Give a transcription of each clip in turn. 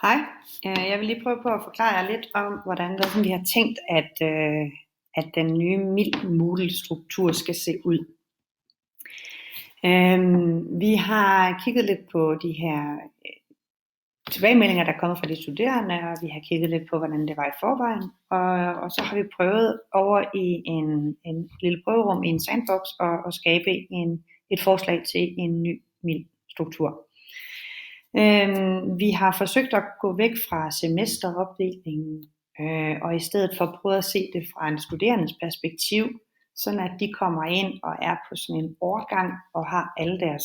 Hej, jeg vil lige prøve på at forklare jer lidt om, hvordan det er, sådan, vi har tænkt, at den nye Moodle-struktur skal se ud. Vi har kigget lidt på de her tilbagemeldinger, der er kommet fra de studerende, og vi har kigget lidt på, hvordan det var i forvejen. Og så har vi prøvet over i en lille prøverum i en sandbox at skabe et forslag til en ny mild struktur. Vi har forsøgt at gå væk fra semesteropdelingen, og i stedet for prøve at se det fra en studerendes perspektiv, sådan at de kommer ind og er på sådan en årgang og har alle deres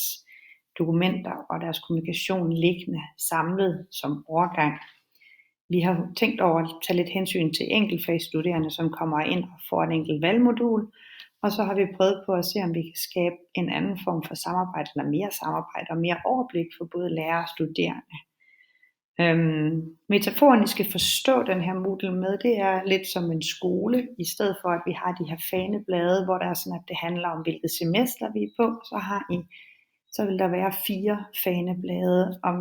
dokumenter og deres kommunikation liggende samlet som årgang. Vi har tænkt over at tage lidt hensyn til enkeltfagsstuderende, som kommer ind og får en enkelt valgmodul, og så har vi prøvet på at se, om vi kan skabe en anden form for samarbejde, eller mere samarbejde og mere overblik for både lærere og studerende. Metaforen, I skal forstå den her Moodle med, det er lidt som en skole, i stedet for at vi har de her faneblade, hvor der er sådan, at det handler om, hvilket semester vi er på, så vil der være 4 faneblade, og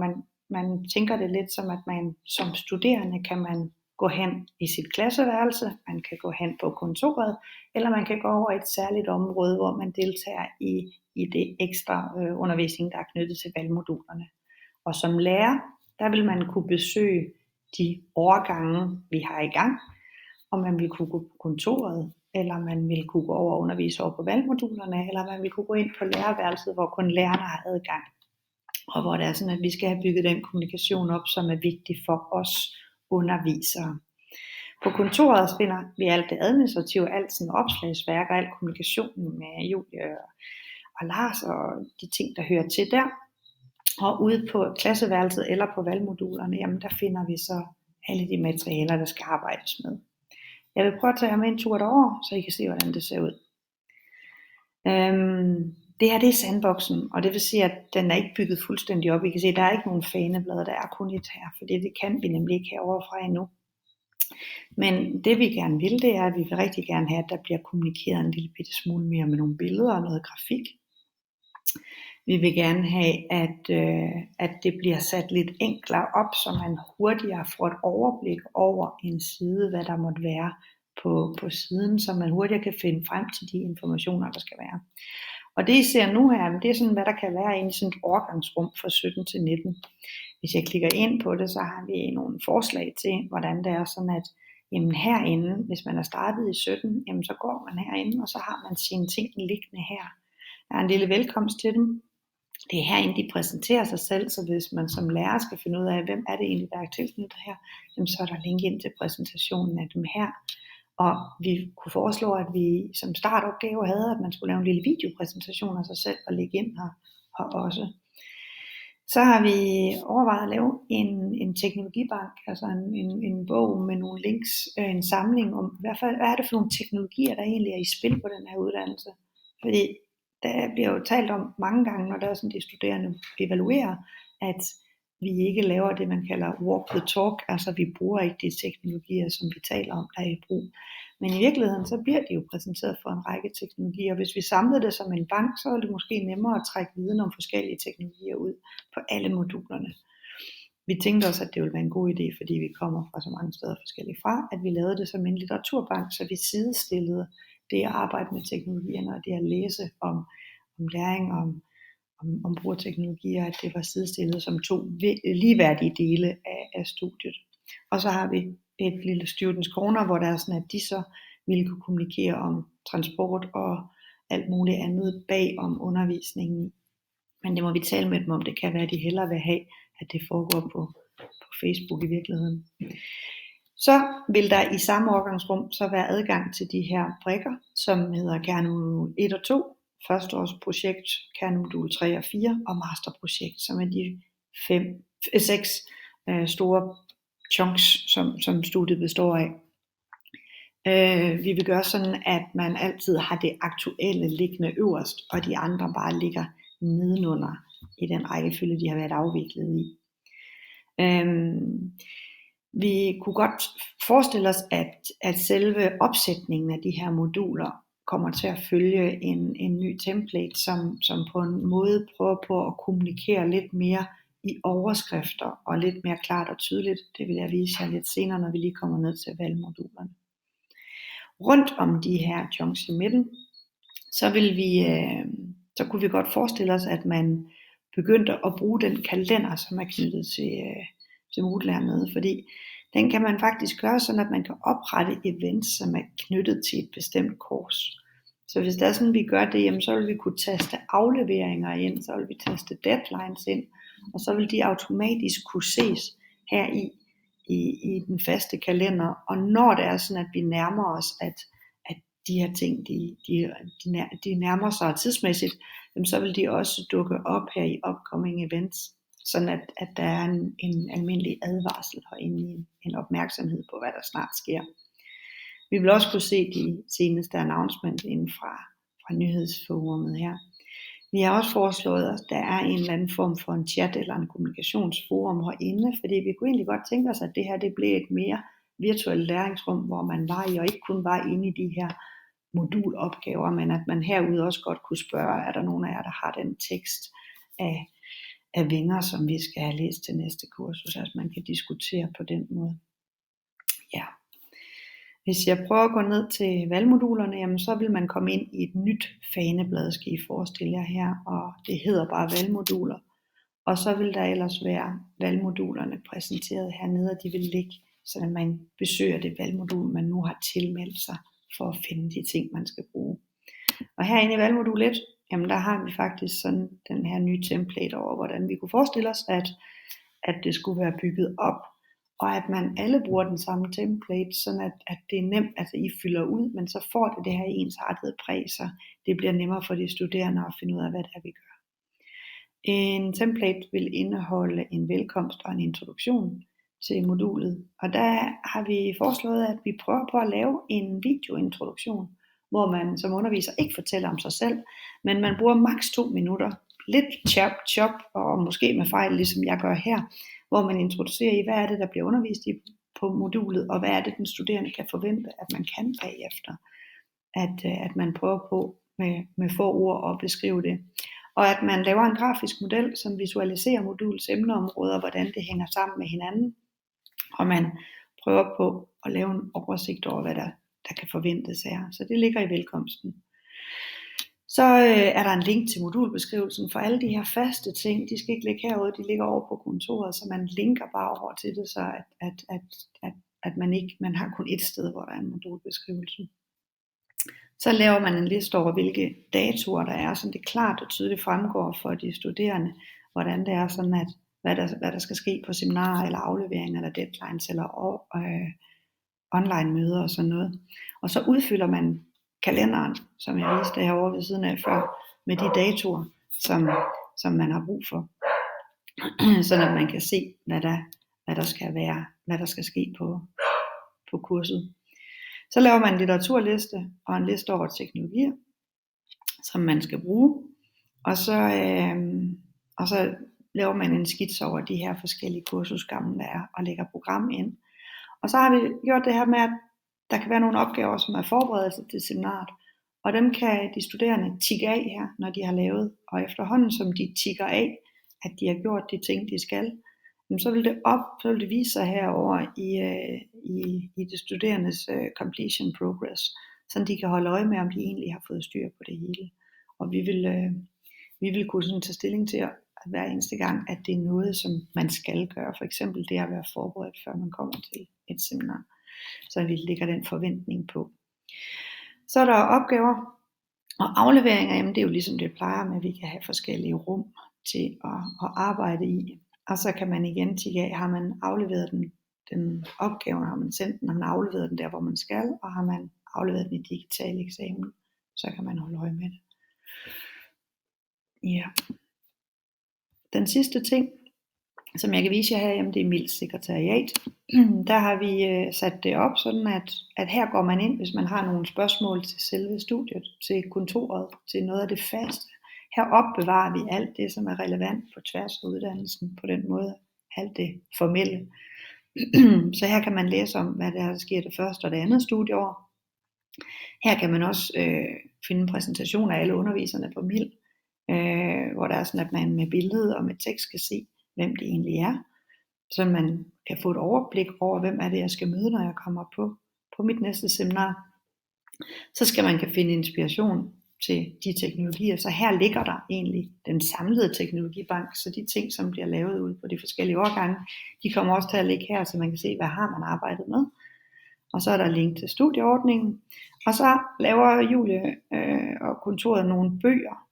man tænker det lidt som, at man som studerende kan man gå hen i sit klasseværelse, man kan gå hen på kontoret, eller man kan gå over et særligt område, hvor man deltager i det ekstra undervisning, der er knyttet til valgmodulerne. Og som lærer, der vil man kunne besøge de årgange, vi har i gang, og man vil kunne gå på kontoret, eller man vil kunne gå over og undervise over på valgmodulerne, eller man vil kunne gå ind på lærerværelset, hvor kun lærerne har adgang, og hvor det er sådan, at vi skal have bygget den kommunikation op, som er vigtig for os undervisere. På kontoret finder vi alt det administrative, alt sådan opslagsværk og alt kommunikationen med Julie og Lars og de ting, der hører til der. Og ude på klasseværelset eller på valgmodulerne, jamen der finder vi så alle de materialer, der skal arbejdes med. Jeg vil prøve at tage jer med en tur derover, så I kan se, hvordan det ser ud. Det her, det er sandboxen, og det vil sige, at den er ikke bygget fuldstændig op. I kan se, at der er ikke nogen faneblade, der er kun et her, for det kan vi nemlig ikke heroverfra endnu. Men det vi gerne vil, det er, at vi vil rigtig gerne have, at der bliver kommunikeret en lille bitte smule mere med nogle billeder og noget grafik. Vi vil gerne have, at det bliver sat lidt enklere op, så man hurtigere får et overblik over en side, hvad der måtte være på siden, så man hurtigere kan finde frem til de informationer, der skal være. Og det I ser nu her, det er sådan, hvad der kan være inde i sådan et overgangsrum fra 17 til 19. Hvis jeg klikker ind på det, så har vi nogle forslag til, hvordan det er sådan, at jamen herinde, hvis man er startet i 17, jamen så går man herinde, og så har man sine ting liggende her. Der er en lille velkomst til dem. Det er herinde, de præsenterer sig selv, så hvis man som lærer skal finde ud af, hvem er det egentlig, der er tilknyttet her, jamen så er der link ind til præsentationen af dem her. Og vi kunne foreslå, at vi som startopgave havde, at man skulle lave en lille videopræsentation af sig selv og lægge ind her også. Så har vi overvejet at lave en teknologibank, altså en bog med nogle links, en samling om, hvad er det for nogle teknologier, der egentlig er i spil på den her uddannelse. Fordi der bliver jo talt om mange gange, når der er sådan, de studerende evaluerer, at vi ikke laver det, man kalder walk the talk, altså vi bruger ikke de teknologier, som vi taler om, der er i brug. Men i virkeligheden, så bliver de jo præsenteret for en række teknologier. Hvis vi samlede det som en bank, så er det måske nemmere at trække viden om forskellige teknologier ud på alle modulerne. Vi tænkte også, at det ville være en god idé, fordi vi kommer fra så mange steder forskellige fra, at vi lavede det som en litteraturbank, så vi sidestillede det at arbejde med teknologierne og det at læse om læring, om brugerteknologier, at det var sidestillet som 2 ligeværdige dele af studiet. Og så har vi et lille students corner, hvor der er sådan, at de så ville kunne kommunikere om transport og alt muligt andet bag om undervisningen. Men det må vi tale med dem om. Det kan være, at de hellere vil have, at det foregår på Facebook i virkeligheden. Så vil der i samme overgangsrum så være adgang til de her brikker, som hedder kernmodul 1 og 2, førsteårsprojekt, kernmodul 3 og 4 og masterprojekt, som er de 6 store chunks, som studiet består af. Vi vil gøre sådan, at man altid har det aktuelle liggende øverst, og de andre bare ligger nedenunder i den rækkefølge, de har været afviklet i. Vi kunne godt forestille os, at selve opsætningen af de her moduler kommer til at følge en ny template, som på en måde prøver på at kommunikere lidt mere i overskrifter og lidt mere klart og tydeligt. Det vil jeg vise jer lidt senere, når vi lige kommer ned til valgmodulerne. Rundt om de her chunks i midten, så kunne vi godt forestille os, at man begyndte at bruge den kalender, som er knyttet til Moodle hernede, fordi den kan man faktisk gøre sådan, at man kan oprette events, som er knyttet til et bestemt kurs. Så hvis det er sådan, vi gør det, jamen, så vil vi kunne taste afleveringer ind, så vil vi taste deadlines ind, og så vil de automatisk kunne ses her i den faste kalender. Og når det er sådan, at vi nærmer os, at de her ting, de nærmer sig tidsmæssigt, jamen, så vil de også dukke op her i upcoming events, sådan at der er en almindelig advarsel og en opmærksomhed på, hvad der snart sker. Vi vil også kunne se de seneste announcements inden fra nyhedsforumet her. Vi har også foreslået, at der er en eller anden form for en chat eller en kommunikationsforum herinde, fordi vi kunne egentlig godt tænke os, at det her det blev et mere virtuelt læringsrum, hvor man var i og ikke kun var inde i de her modulopgaver, men at man herude også godt kunne spørge, er der nogen af jer, der har den tekst af vinger, som vi skal have læst til næste kursus, altså man kan diskutere på den måde. Ja. Hvis jeg prøver at gå ned til valgmodulerne, jamen så vil man komme ind i et nyt faneblad, skal I forestille jer her, og det hedder bare valgmoduler. Og så vil der ellers være valgmodulerne præsenteret hernede, og de vil ligge, så man besøger det valgmodul, man nu har tilmeldt sig, for at finde de ting, man skal bruge. Og herinde i valgmodul 1, jamen der har vi faktisk sådan den her nye template over, hvordan vi kunne forestille os, at det skulle være bygget op, og at man alle bruger den samme template, sådan at det er nemt, altså I fylder ud, men så får det her ensartede præg, så det bliver nemmere for de studerende at finde ud af, hvad det er, vi gør. En template vil indeholde en velkomst og en introduktion til modulet, og der har vi foreslået, at vi prøver på at lave en videointroduktion, hvor man som underviser ikke fortæller om sig selv, men man bruger maks 2 minutter, lidt chop, og måske med fejl, ligesom jeg gør her, hvor man introducerer i, hvad er det, der bliver undervist i på modulet, og hvad er det, den studerende kan forvente, at man kan bagefter. At man prøver på med få ord at beskrive det. Og at man laver en grafisk model, som visualiserer modulets emneområder, hvordan det hænger sammen med hinanden. Og man prøver på at lave en oversigt over, hvad der kan forventes her. Så det ligger i velkomsten. Så er der en link til modulbeskrivelsen for alle de her faste ting. De skal ikke ligge herude, de ligger over på kontoret, så man linker bare over til det, så at man har kun et sted, hvor der er en modulbeskrivelse. Så laver man en liste over, hvilke datoer der er, så det klart og tydeligt fremgår for de studerende, hvordan det er sådan, at hvad der skal ske på seminarer, eller afleveringer, eller deadlines, eller online møder og sådan noget. Og så udfylder man kalenderen, som jeg viste herovre ved siden af før, med de datoer, som man har brug for. Sådan at man kan se, hvad der skal være, hvad der skal ske på kurset. Så laver man en litteraturliste og en liste over teknologier, som man skal bruge. Og så laver man en skitse over de her forskellige kursusgange, der er, og lægger program ind. Og så har vi gjort det her med, at der kan være nogle opgaver, som er forberedelse til seminaret, og dem kan de studerende tikke af her, når de har lavet, og efterhånden som de tikker af, at de har gjort de ting, de skal, så vil det vise sig herover i de studerendes completion progress, så de kan holde øje med, om de egentlig har fået styr på det hele. Og vi vil kunne sådan tage stilling til, at hver eneste gang, at det er noget, som man skal gøre, for eksempel det at være forberedt, før man kommer til et seminar. Så vi lægger den forventning på. Så er der opgaver og afleveringer, jamen det er jo ligesom det plejer med, at vi kan have forskellige rum til at arbejde i. Og så kan man igen tikke af, har man afleveret den opgave, har man sendt den, har man afleveret den der, hvor man skal, og har man afleveret den i digital eksamen, så kan man holde øje med det. Ja. Den sidste ting, som jeg kan vise jer her, jamen det er Milds sekretariat. Der har vi sat det op sådan, at her går man ind, hvis man har nogle spørgsmål til selve studiet, til kontoret, til noget af det faste. Her opbevarer vi alt det, som er relevant på tværs af uddannelsen, på den måde, alt det formelle. Så her kan man læse om, hvad der sker det første og det andet studieår. Her kan man også finde en præsentation af alle underviserne på Mild, hvor der er sådan, at man med billede og med tekst kan se, hvem det egentlig er, så man kan få et overblik over, hvem er det, jeg skal møde, når jeg kommer på mit næste seminar. Så skal man kan finde inspiration til de teknologier. Så her ligger der egentlig den samlede teknologibank, så de ting, som bliver lavet ud på de forskellige årgange, de kommer også til at ligge her, så man kan se, hvad har man arbejdet med. Og så er der link til studieordningen. Og så laver Julie og kontoret nogle bøger,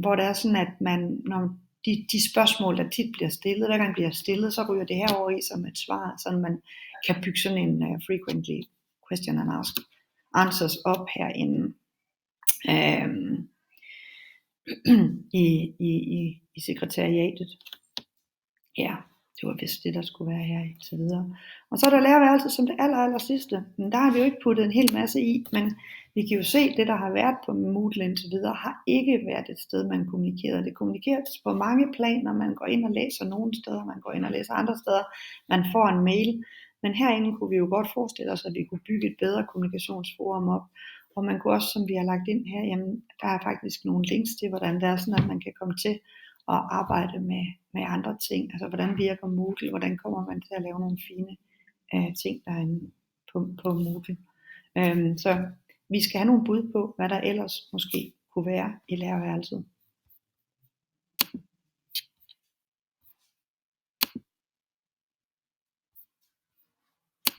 hvor det er sådan, at man, når de spørgsmål, der tit bliver stillet, hver gang bliver stillet, så ryger det her over i som et svar, så man kan bygge sådan en frequently question and ask answers op herinde i sekretariatet. Ja, det var vist det, der skulle være her, så videre. Og så er der lærerværelset som det aller sidste. Men der har vi jo ikke puttet en hel masse i, men vi kan jo se, at det, der har været på Moodle indtil videre, har ikke været et sted, man kommunikerede. Det kommunikeres på mange planer. Man går ind og læser nogle steder, man går ind og læser andre steder. Man får en mail. Men herinde kunne vi jo godt forestille os, at vi kunne bygge et bedre kommunikationsforum op. Og man kunne også, som vi har lagt ind her, jamen, der er faktisk nogle links til, hvordan det er sådan, at man kan komme til at arbejde med andre ting. Altså, hvordan virker Moodle? Hvordan kommer man til at lave nogle fine ting derinde på Moodle? Så vi skal have nogle bud på, hvad der ellers måske kunne være i lærerværelset.